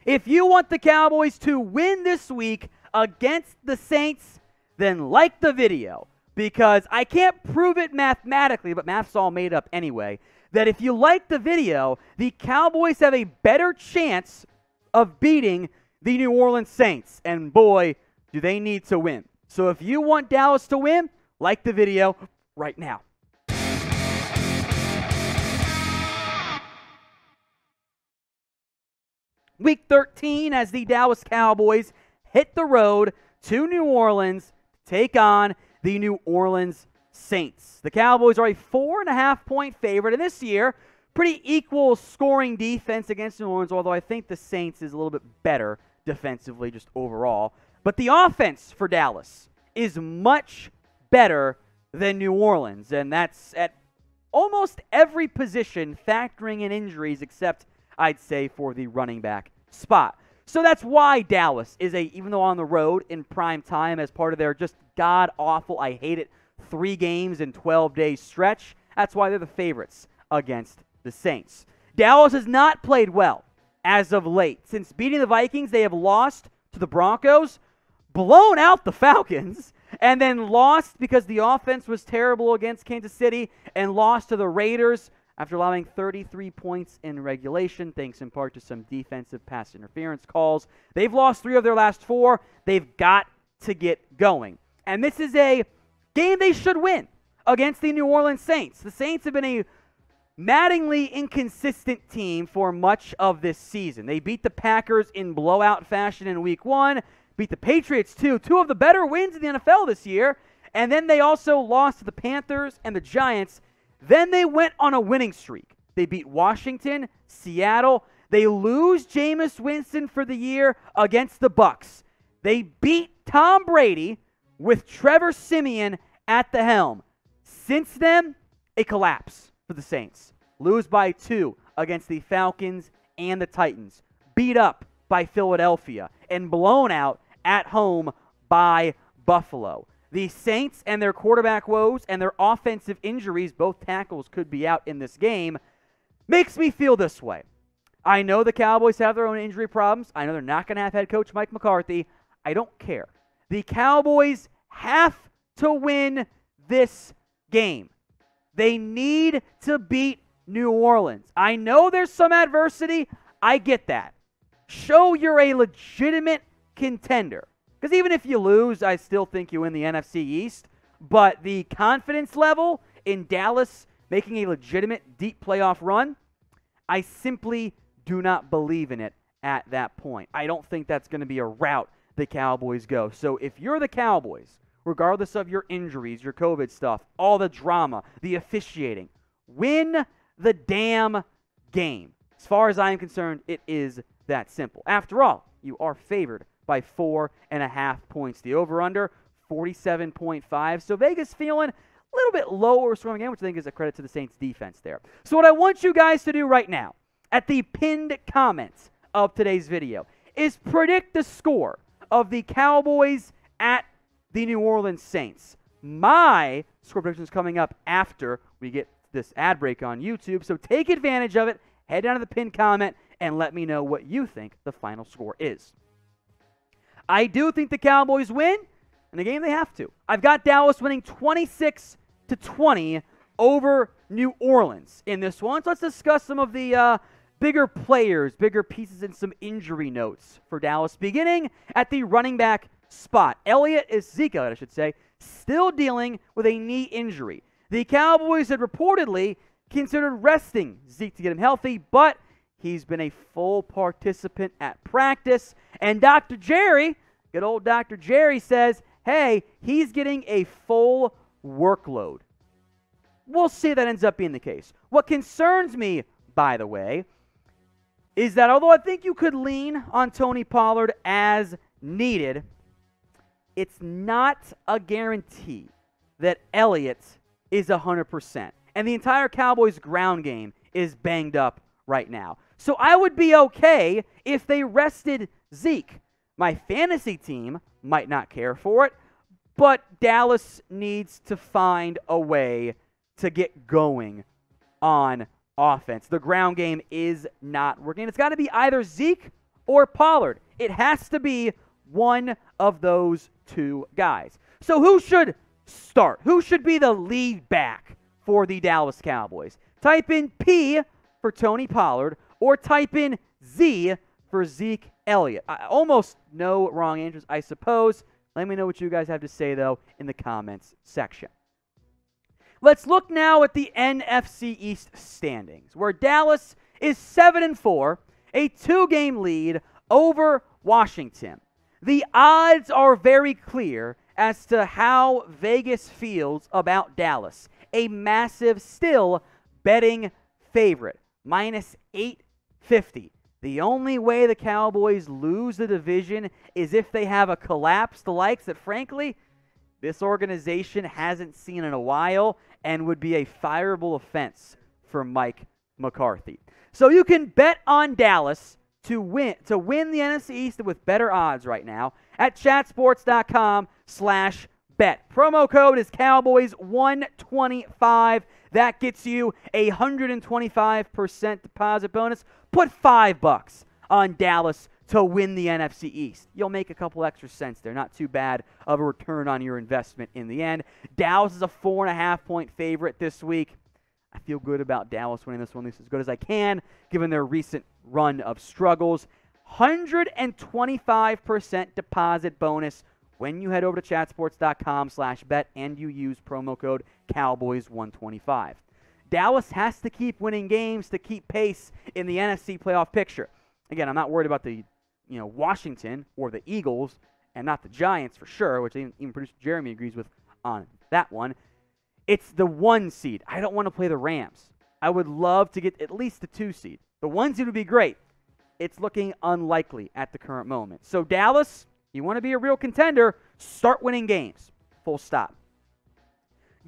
If you want the Cowboys to win this week against the Saints, then like the video, because I can't prove it mathematically, but math's all made up anyway, that if you like the video, the Cowboys have a better chance of beating the New Orleans Saints. And boy, do they need to win. So if you want Dallas to win, like the video right now. Week 13 as the Dallas Cowboys hit the road to New Orleans to take on the New Orleans Saints. The Cowboys are a 4.5-point favorite, and this year, pretty equal scoring defense against New Orleans, although I think the Saints is a little bit better defensively just overall. But the offense for Dallas is much better than New Orleans, and that's at almost every position, factoring in injuries, except I'd say for the running back spot. So that's why Dallas is even though on the road in prime time as part of their just god-awful, I hate it, 3 games in 12 days stretch, that's why they're the favorites against the Saints. Dallas has not played well as of late. Since beating the Vikings, they have lost to the Broncos, blown out the Falcons, and then lost because the offense was terrible against Kansas City, and lost to the Raiders after allowing 33 points in regulation, thanks in part to some defensive pass interference calls. They've lost 3 of their last 4. They've got to get going. And this is a game they should win against the New Orleans Saints. The Saints have been a maddeningly inconsistent team for much of this season. They beat the Packers in blowout fashion in Week 1, beat the Patriots too, 2 of the better wins in the NFL this year, and then they also lost to the Panthers and the Giants. Then they went on a winning streak. They beat Washington, Seattle. They lose Jameis Winston for the year against the Bucs. They beat Tom Brady with Trevor Siemian at the helm. Since then, a collapse for the Saints. Lose by 2 against the Falcons and the Titans. Beat up by Philadelphia and blown out at home by Buffalo. The Saints and their quarterback woes and their offensive injuries, both tackles could be out in this game, makes me feel this way. I know the Cowboys have their own injury problems. I know they're not going to have head coach Mike McCarthy. I don't care. The Cowboys have to win this game. They need to beat New Orleans. I know there's some adversity. I get that. Show you're a legitimate contender. Because even if you lose, I still think you win the NFC East. But the confidence level in Dallas making a legitimate deep playoff run, I simply do not believe in it at that point. I don't think that's going to be a route the Cowboys go. So if you're the Cowboys, regardless of your injuries, your COVID stuff, all the drama, the officiating, win the damn game. As far as I'm concerned, it is that simple. After all, you are favored by 4.5 points. The over-under, 47.5. So Vegas feeling a little bit lower scoring game, which I think is a credit to the Saints defense there. So what I want you guys to do right now, at the pinned comments of today's video, is predict the score of the Cowboys at the New Orleans Saints. My score prediction is coming up after we get this ad break on YouTube, so take advantage of it. Head down to the pinned comment and let me know what you think the final score is. I do think the Cowboys win, and the game they have to. I've got Dallas winning 26-20 over New Orleans in this one. So let's discuss some of the bigger players, bigger pieces, and some injury notes for Dallas, beginning at the running back spot. Ezekiel, I should say, still dealing with a knee injury. The Cowboys had reportedly considered resting Zeke to get him healthy, but he's been a full participant at practice. And Dr. Jerry, good old Dr. Jerry, says, hey, he's getting a full workload. We'll see if that ends up being the case. What concerns me, by the way, is that although I think you could lean on Tony Pollard as needed, it's not a guarantee that Elliott is 100%. And the entire Cowboys ground game is banged up right now. So I would be okay if they rested Zeke. My fantasy team might not care for it, but Dallas needs to find a way to get going on offense. The ground game is not working. It's got to be either Zeke or Pollard. It has to be one of those two guys. So who should start? Who should be the lead back for the Dallas Cowboys? Type in P for Tony Pollard or type in Z for Zeke Elliott. Almost no wrong answers, I suppose. Let me know what you guys have to say, though, in the comments section. Let's look now at the NFC East standings, where Dallas is 7-4, a 2-game lead over Washington. The odds are very clear as to how Vegas feels about Dallas. A massive, still betting favorite, minus 850. The only way the Cowboys lose the division is if they have a collapse, the likes that, frankly, this organization hasn't seen in a while and would be a fireable offense for Mike McCarthy. So you can bet on Dallas to win the NFC East with better odds right now at chatsports.com/bet. Promo code is Cowboys125. That gets you a 125% deposit bonus. Put $5 on Dallas to win the NFC East. You'll make a couple extra cents there. Not too bad of a return on your investment in the end. Dallas is a 4.5-point favorite this week. I feel good about Dallas winning this one, at least as good as I can, given their recent run of struggles. 125% deposit bonus when you head over to chatsports.com/bet and you use promo code Cowboys125. Dallas has to keep winning games to keep pace in the NFC playoff picture. Again, I'm not worried about the Washington or the Eagles and not the Giants for sure, which even producer Jeremy agrees with on that one. It's the 1 seed. I don't want to play the Rams. I would love to get at least the 2 seed. The 1 seed would be great. It's looking unlikely at the current moment. So Dallas, you want to be a real contender, start winning games. Full stop.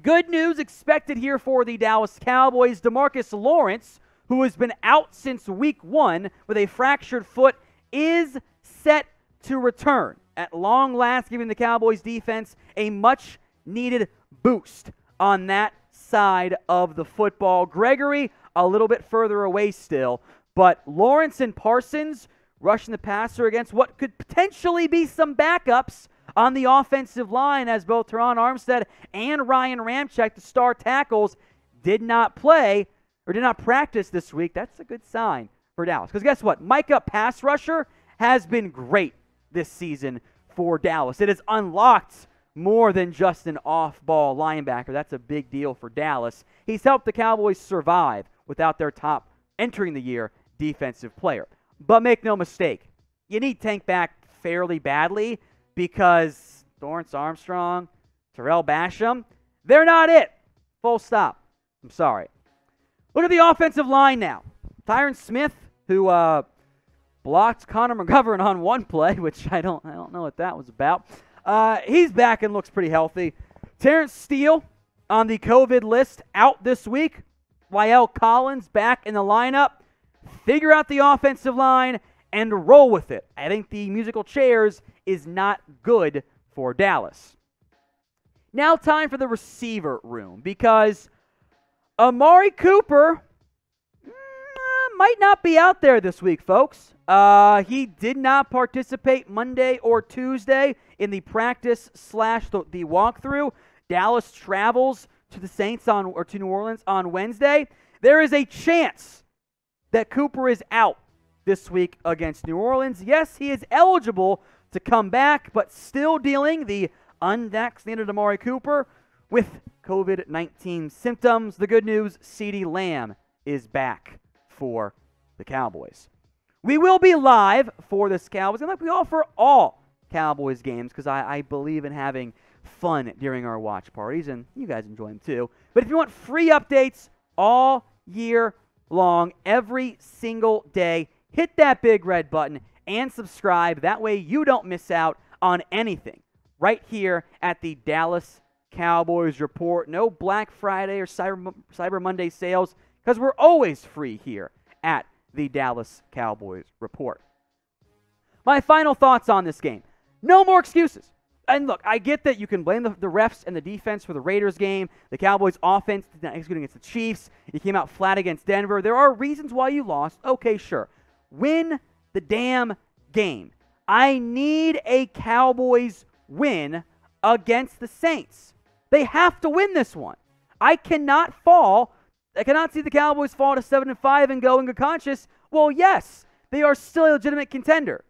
Good news expected here for the Dallas Cowboys. DeMarcus Lawrence, who has been out since week 1 with a fractured foot, is set to return at long last, giving the Cowboys defense a much-needed boost on that side of the football. Gregory, a little bit further away still, but Lawrence and Parsons rushing the passer against what could potentially be some backups on the offensive line, as both Teron Armstead and Ryan Ramczyk, the star tackles, did not practice this week. That's a good sign for Dallas. Because guess what? Micah, pass rusher, has been great this season for Dallas. It has unlocked more than just an off-ball linebacker. That's a big deal for Dallas. He's helped the Cowboys survive without their top entering the year defensive player. But make no mistake, you need Tank back fairly badly because Dorrance Armstrong, Terrell Basham, they're not it. Full stop. I'm sorry. Look at the offensive line now. Tyron Smith, who blocked Connor McGovern on one play, which I don't know what that was about. He's back and looks pretty healthy. Terrence Steele on the COVID list, out this week. La'el Collins back in the lineup. Figure out the offensive line and roll with it. I think the musical chairs is not good for Dallas. Now time for the receiver room, because Amari Cooper might not be out there this week, folks. He did not participate Monday or Tuesday in the practice / the walkthrough. Dallas travels to the Saints to New Orleans on Wednesday. There is a chance that Cooper is out this week against New Orleans. Yes, he is eligible to come back, but still dealing the unvaccinated Amari Cooper with COVID-19 symptoms. The good news, CeeDee Lamb is back for the Cowboys. We will be live for this Cowboys, and like we offer all Cowboys games, because I believe in having fun during our watch parties, and you guys enjoy them too. But if you want free updates all year long, every single day, hit that big red button and subscribe. That way you don't miss out on anything right here at the Dallas Cowboys Report. No Black Friday or Cyber Monday sales, because we're always free here at the Dallas Cowboys Report. My final thoughts on this game. No more excuses. And look, I get that you can blame the refs and the defense for the Raiders game. The Cowboys offense did not execute against the Chiefs. You came out flat against Denver. There are reasons why you lost. Okay, sure. Win the damn game. I need a Cowboys win against the Saints. They have to win this one. I cannot see the Cowboys fall to 7-5 and go unconscious. Well, yes, they are still a legitimate contender.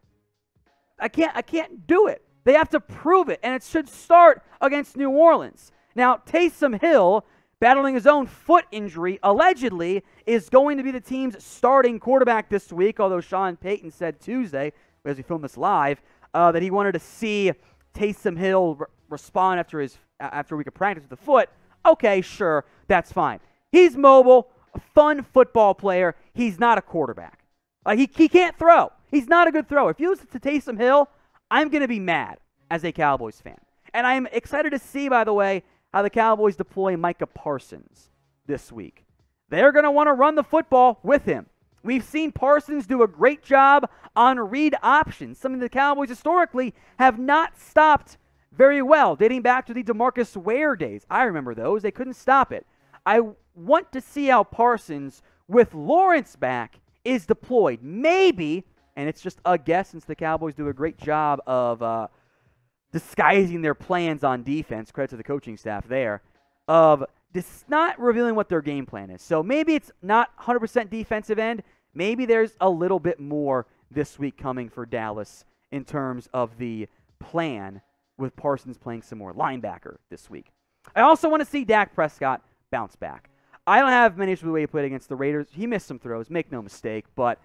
I can't do it. They have to prove it, and it should start against New Orleans. Now, Taysom Hill, battling his own foot injury, allegedly, is going to be the team's starting quarterback this week, although Sean Payton said Tuesday, as we film this live, that he wanted to see Taysom Hill respond after a week of practice with the foot. Okay, sure, that's fine. He's mobile, a fun football player. He's not a quarterback. He can't throw. He's not a good thrower. If you listen to Taysom Hill, I'm going to be mad as a Cowboys fan. And I'm excited to see, by the way, how the Cowboys deploy Micah Parsons this week. They're going to want to run the football with him. We've seen Parsons do a great job on read options, something the Cowboys historically have not stopped very well, dating back to the DeMarcus Ware days. I remember those. They couldn't stop it. I want to see how Parsons, with Lawrence back, is deployed. Maybe, and it's just a guess since the Cowboys do a great job of disguising their plans on defense, credit to the coaching staff there, of just not revealing what their game plan is. So maybe it's not 100% defensive end. Maybe there's a little bit more this week coming for Dallas in terms of the plan, with Parsons playing some more linebacker this week. I also want to see Dak Prescott bounce back. I don't have many issues with the way he played against the Raiders. He missed some throws, make no mistake, but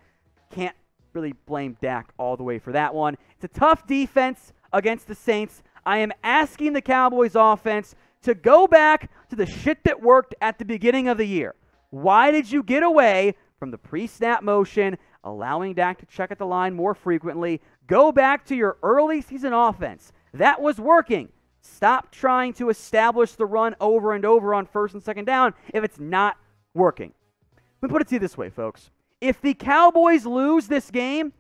can't really blame Dak all the way for that one. It's a tough defense against the Saints. I am asking the Cowboys offense to go back to the shit that worked at the beginning of the year. Why did you get away from the pre-snap motion, allowing Dak to check at the line more frequently? Go back to your early season offense. That was working. Stop trying to establish the run over and over on first and second down if it's not working. Let me put it to you this way, folks. If the Cowboys lose this game,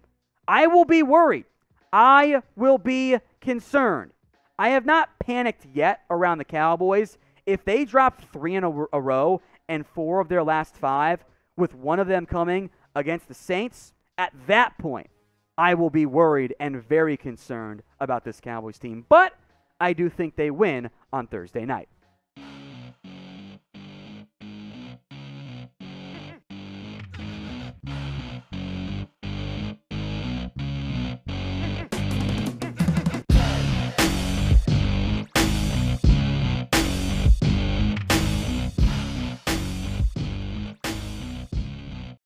I will be worried. I will be concerned. I have not panicked yet around the Cowboys. If they drop 3 in a row and 4 of their last 5, with one of them coming against the Saints, at that point, I will be worried and very concerned about this Cowboys team. But I do think they win on Thursday night.